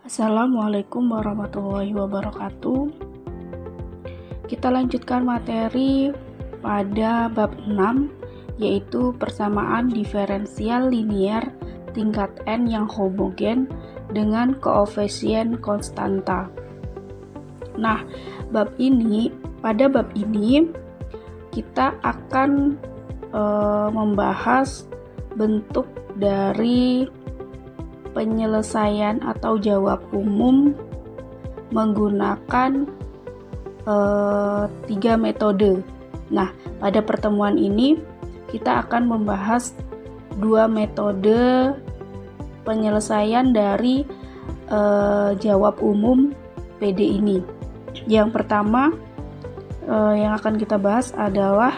Assalamualaikum warahmatullahi wabarakatuh. Kita lanjutkan materi pada bab 6, yaitu persamaan diferensial linier tingkat n yang homogen dengan koefisien konstanta. Nah, pada bab ini kita akan membahas bentuk dari penyelesaian atau jawab umum menggunakan 3 metode. Nah, pada pertemuan ini kita akan membahas 2 metode penyelesaian dari jawab umum PD ini. Yang pertama yang akan kita bahas adalah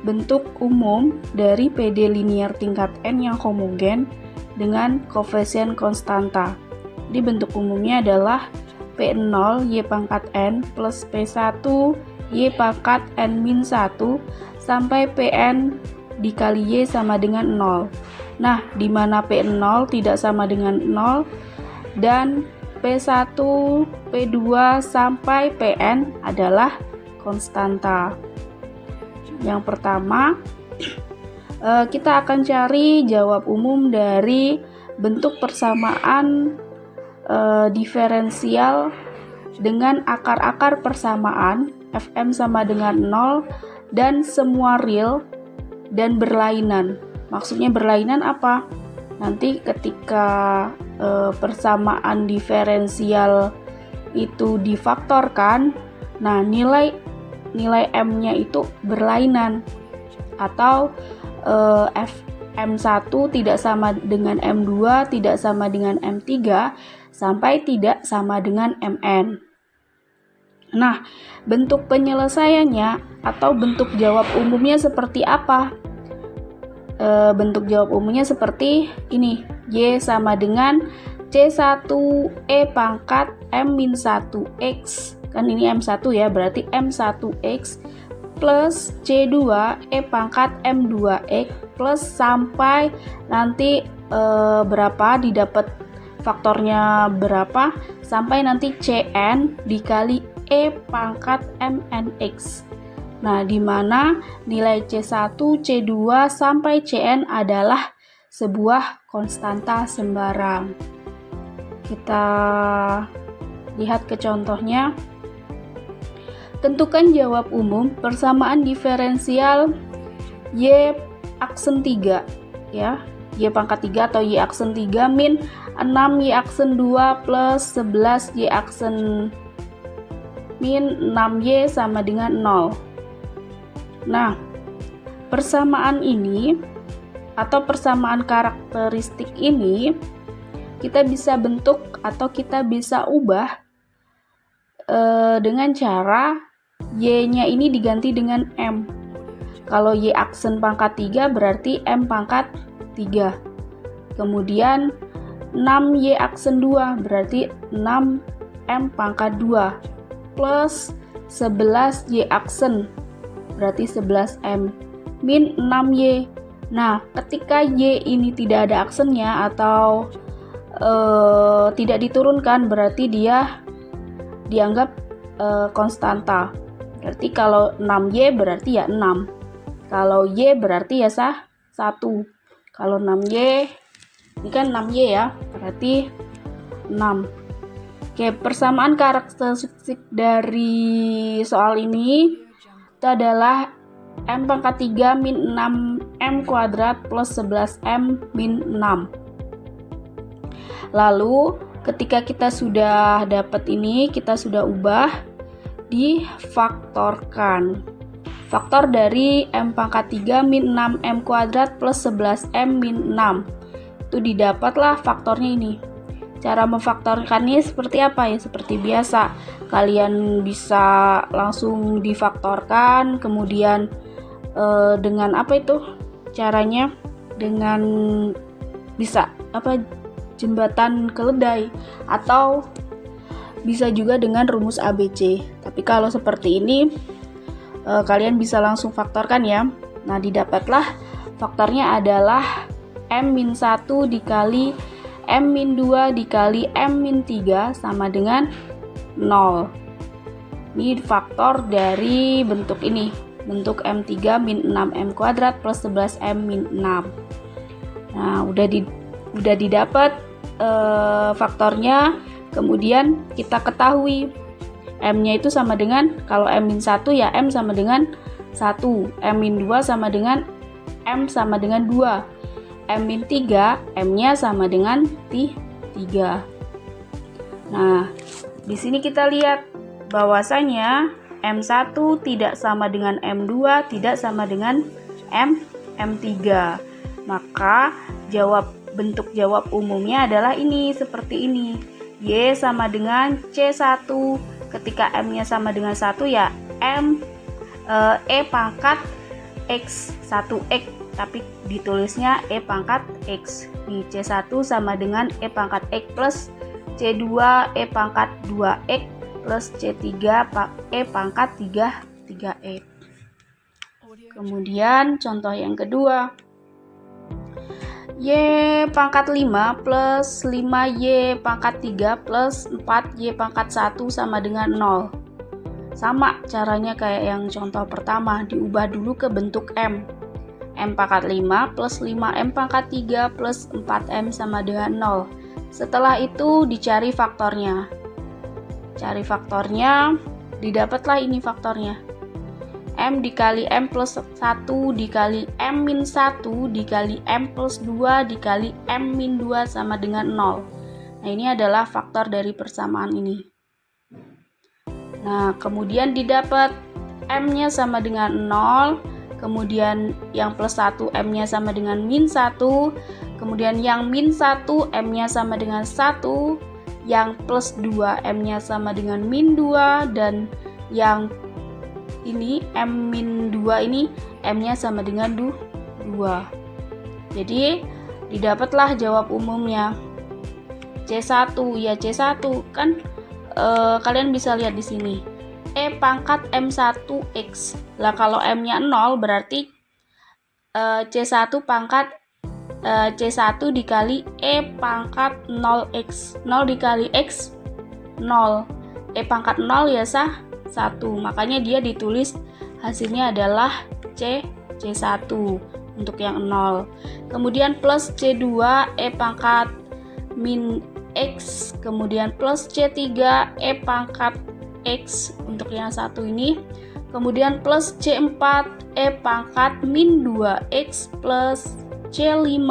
bentuk umum dari PD linier tingkat n yang homogen dengan koefisien konstanta. Di bentuk umumnya adalah P0 Y pangkat N plus P1 Y pangkat N-1 sampai Pn dikali Y sama dengan 0. Nah, di mana P0 tidak sama dengan 0 dan P1, P2 sampai Pn adalah konstanta. Yang pertama, kita akan cari jawab umum dari bentuk persamaan diferensial dengan akar-akar persamaan Fm sama dengan 0 dan semua real dan berlainan. Maksudnya berlainan apa? Nanti ketika persamaan diferensial itu difaktorkan, nah nilai M-nya itu berlainan, atau M1 tidak sama dengan M2, tidak sama dengan M3, sampai tidak sama dengan Mn. Nah, bentuk penyelesaiannya atau bentuk jawab umumnya seperti apa? Bentuk jawab umumnya seperti ini. Y sama dengan C1E pangkat M-1X. Kan ini M1 ya, berarti M1X plus C2 E pangkat M2X plus sampai nanti berapa, didapat faktornya berapa, sampai nanti Cn dikali E pangkat Mnx. Nah, di mana nilai C1, C2 sampai Cn adalah sebuah konstanta sembarang. Kita lihat ke contohnya. Tentukan jawab umum persamaan diferensial Y aksen 3 ya. Y pangkat 3 atau Y aksen 3 min 6 Y aksen 2 plus 11 Y aksen min 6Y sama dengan 0. Nah, persamaan ini atau persamaan karakteristik ini kita bisa bentuk atau kita bisa ubah dengan cara Y-nya ini diganti dengan M. Kalau Y aksen pangkat 3 berarti M pangkat 3. Kemudian 6Y aksen 2 berarti 6M pangkat 2 plus 11Y aksen berarti 11M min 6Y. Nah, ketika Y ini tidak ada aksennya atau tidak diturunkan, berarti dia dianggap konstanta. Berarti kalau 6Y berarti ya 6. Kalau Y berarti ya 1. Kalau 6Y, ini kan 6Y ya, berarti 6. Oke, persamaan karakteristik dari soal ini itu adalah M pangkat 3 min 6M kuadrat plus 11M min 6. Lalu ketika kita sudah dapat ini, kita sudah ubah, difaktorkan. Faktor dari M pangkat 3 min 6M kuadrat plus 11M min 6. Itu didapatlah faktornya ini. Cara memfaktorkannya seperti apa ya? Seperti biasa. Kalian bisa langsung difaktorkan, kemudian dengan apa itu? Caranya dengan bisa jembatan keledai, atau bisa juga dengan rumus ABC. Tapi kalau seperti ini kalian bisa langsung faktorkan ya. Nah, didapatlah faktornya adalah M-1 dikali M-2 dikali M-3 sama dengan 0. Ini faktor dari bentuk ini, bentuk M3 min 6M kuadrat plus 11M min 6. Nah, udah didapat faktornya. Kemudian kita ketahui M-nya itu sama dengan, kalau M-1 ya M sama dengan 1, M-2 sama dengan M sama dengan 2, M-3 M-nya sama dengan 3. Nah, di sini kita lihat bahwasanya M1 tidak sama dengan M2, tidak sama dengan M3. Maka bentuk jawab umumnya adalah ini, seperti ini. Y sama dengan C1. Ketika M-nya sama dengan 1 ya E pangkat X 1X, tapi ditulisnya E pangkat X. Nih, C1 sama dengan E pangkat X plus C2 E pangkat 2X plus C3 E pangkat 3X. Kemudian contoh yang kedua, Y pangkat 5 plus 5Y pangkat 3 plus 4Y pangkat 1 sama dengan 0. Sama caranya kayak yang contoh pertama, diubah dulu ke bentuk M. M pangkat 5 plus 5M pangkat 3 plus 4M sama dengan 0. Setelah itu dicari faktornya. Cari faktornya, didapatlah ini faktornya. M dikali M plus 1 dikali M min 1 dikali M plus 2 dikali M min 2 sama dengan 0. Nah, ini adalah faktor dari persamaan ini. Nah, kemudian didapat M-nya sama dengan 0, kemudian yang plus 1 M-nya sama dengan min 1, kemudian yang min 1 M-nya sama dengan 1, yang plus 2 M-nya sama dengan min 2, dan yang ini M-2 ini M-nya sama dengan 2. Jadi didapatlah jawab umumnya C1. Ya C1 kan kalian bisa lihat di sini E pangkat M1X. Lah kalau M-nya 0 berarti C1 pangkat C1 dikali E pangkat 0X. 0 dikali X 0. E pangkat 0 ya 1, makanya dia ditulis hasilnya adalah C1 untuk yang 0. Kemudian plus C2 E pangkat min X, kemudian plus C3 E pangkat X untuk yang 1 ini, kemudian plus C4 E pangkat min 2X plus C5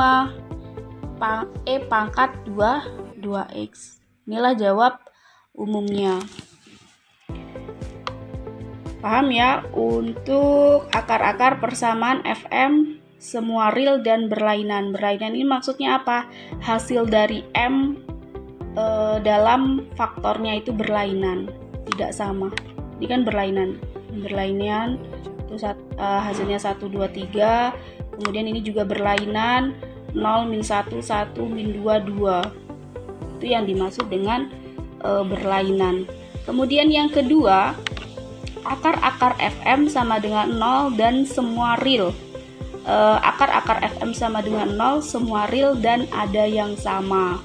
E pangkat 2X. Inilah jawab umumnya. Paham ya? Untuk akar-akar persamaan FM semua real dan berlainan. Berlainan ini maksudnya apa? Hasil dari M dalam faktornya itu berlainan, tidak sama. Ini kan berlainan. Berlainan itu hasilnya 1, 2, 3. Kemudian ini juga berlainan 0, min 1, 1, min 2, 2. Itu yang dimaksud dengan berlainan. Kemudian yang kedua, akar-akar FM sama dengan 0 dan semua real. Akar-akar FM sama dengan 0, semua real dan ada yang sama.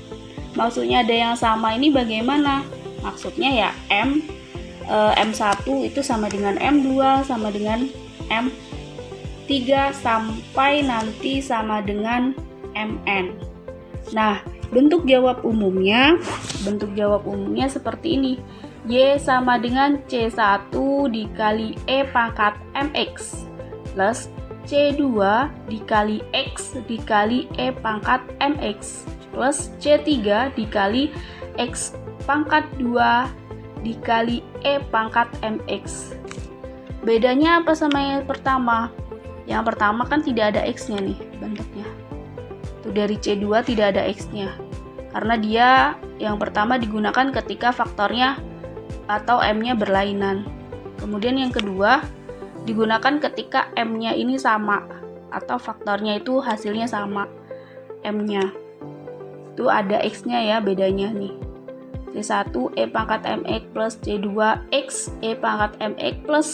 Maksudnya ada yang sama ini bagaimana? Maksudnya ya M1 itu sama dengan M2 sama dengan M3 sampai nanti sama dengan Mn. Nah, bentuk jawab umumnya seperti ini. Y sama dengan C1 dikali E pangkat MX plus C2 dikali X dikali E pangkat MX plus C3 dikali X pangkat 2 dikali E pangkat MX. Bedanya apa sama yang pertama? Yang pertama kan tidak ada X-nya nih bentuknya. Tuh dari C2 tidak ada X-nya. Karena dia yang pertama digunakan ketika faktornya atau M-nya berlainan. Kemudian yang kedua digunakan ketika M-nya ini sama atau faktornya itu hasilnya sama M-nya. Itu ada X-nya ya, bedanya nih. C1 E pangkat MX plus C2 X E pangkat MX plus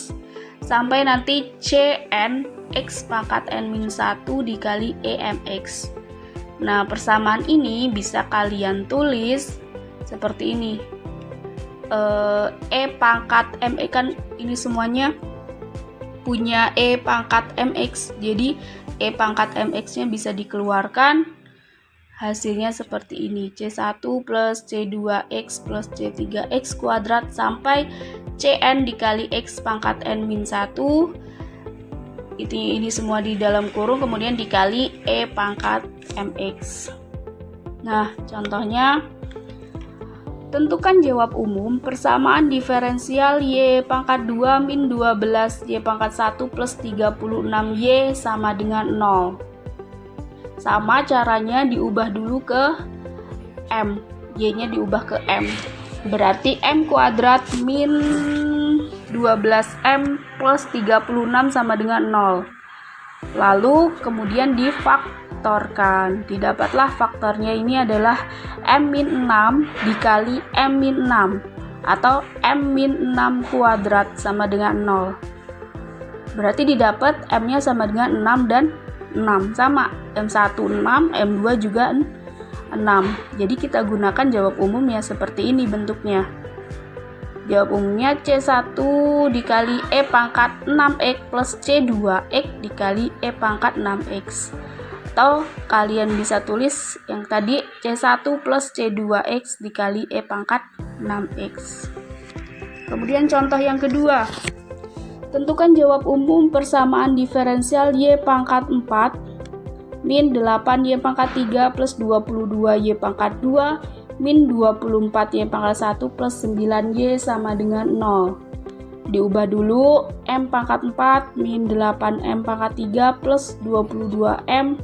sampai nanti Cn X pangkat N-1 dikali EMX. Nah, persamaan ini bisa kalian tulis seperti ini. E pangkat MX kan ini semuanya punya E pangkat MX. Jadi E pangkat MX-nya bisa dikeluarkan. Hasilnya seperti ini. C1 plus C2X plus C3X kuadrat sampai Cn dikali X pangkat N-1. Ini semua di dalam kurung, kemudian dikali E pangkat MX. Nah, contohnya, tentukan jawab umum persamaan diferensial Y pangkat 2 min 12 Y pangkat 1 plus 36 Y sama dengan 0. Sama caranya diubah dulu ke M. Y-nya diubah ke M. Berarti M kuadrat min 12M plus 36 sama dengan 0. Lalu kemudian difaktorkan. Didapatlah faktornya ini adalah M-6 dikali M-6 atau M-6 kuadrat sama dengan 0. Berarti didapat M-nya sama dengan 6 dan 6. Sama, M1 6, M2 juga 6. Jadi kita gunakan jawab umum ya seperti ini bentuknya. Jawab umumnya C1 dikali E pangkat 6X plus C2X dikali E pangkat 6X. Atau kalian bisa tulis yang tadi C1 plus C2X dikali E pangkat 6X. Kemudian contoh yang kedua. Tentukan jawab umum persamaan diferensial Y pangkat 4 min 8 Y pangkat 3 plus 22 Y pangkat 2 min 24 Y pangkat 1 plus 9 Y sama dengan 0. Diubah dulu, M pangkat 4 min 8M pangkat 3 plus 22M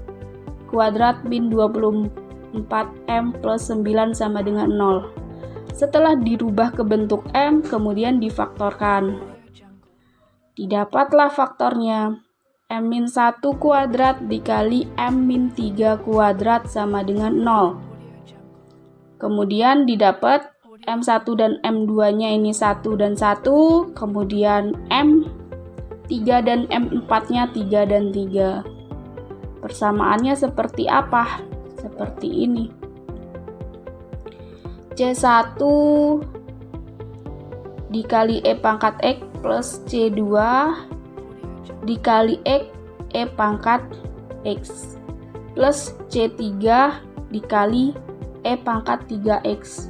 kuadrat min 24M plus 9 sama dengan 0. Setelah dirubah ke bentuk M, kemudian difaktorkan. Didapatlah faktornya. M-1 kuadrat dikali M-3 kuadrat sama dengan 0. Kemudian didapat M1 dan M2-nya ini 1 dan 1, kemudian M3 dan M4-nya 3 dan 3. Persamaannya seperti apa? Seperti ini. C1 dikali E pangkat X plus C2 dikali X E pangkat X plus C3 dikali E pangkat 3X.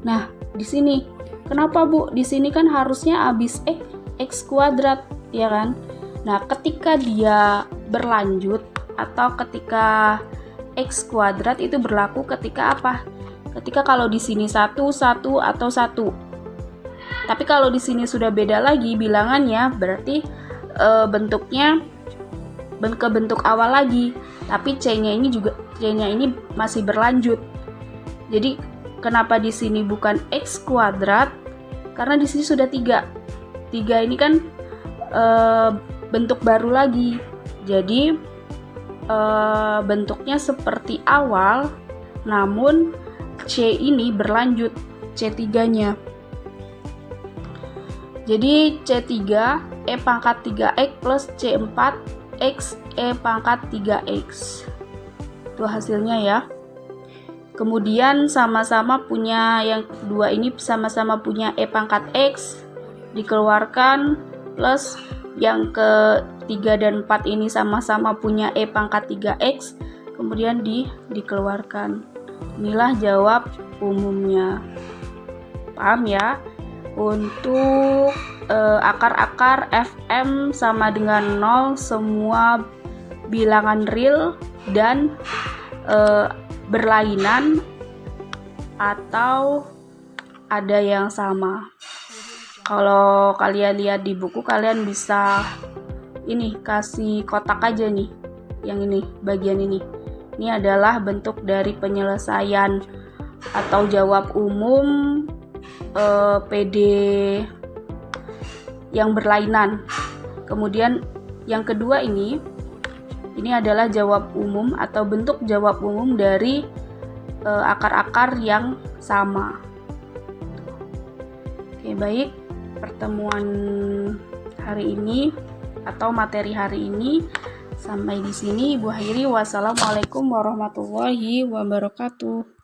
Nah, di sini kenapa Bu? Di sini kan harusnya habis X kuadrat, ya kan? Nah, ketika dia berlanjut atau ketika X kuadrat itu berlaku ketika apa? Ketika kalau di sini 1, 1 atau 1. Tapi kalau di sini sudah beda lagi bilangannya, berarti bentuknya ke bentuk awal lagi. Tapi C-nya ini masih berlanjut. Jadi kenapa di sini bukan X kuadrat? Karena di sini sudah 3. 3 ini kan bentuk baru lagi. Jadi bentuknya seperti awal, namun C ini berlanjut, C3-nya. Jadi C3 E pangkat 3X plus C4 X E pangkat 3X. Itu hasilnya ya. Kemudian sama-sama punya yang kedua ini sama-sama punya E pangkat X dikeluarkan plus yang ke-3 dan 4 ini sama-sama punya E pangkat 3X kemudian dikeluarkan. Inilah jawab umumnya. Paham ya? Untuk akar-akar Fm sama dengan 0 semua bilangan real dan berlainan atau ada yang sama. Kalau kalian lihat di buku, kalian bisa ini kasih kotak aja nih, yang ini bagian ini. Ini adalah bentuk dari penyelesaian atau jawab umum PD yang berlainan. Kemudian yang kedua ini adalah jawab umum atau bentuk jawab umum dari akar-akar yang sama. Oke, baik. Pertemuan hari ini atau materi hari ini Sampai di sini Ibu akhiri. Wassalamualaikum warahmatullahi wabarakatuh.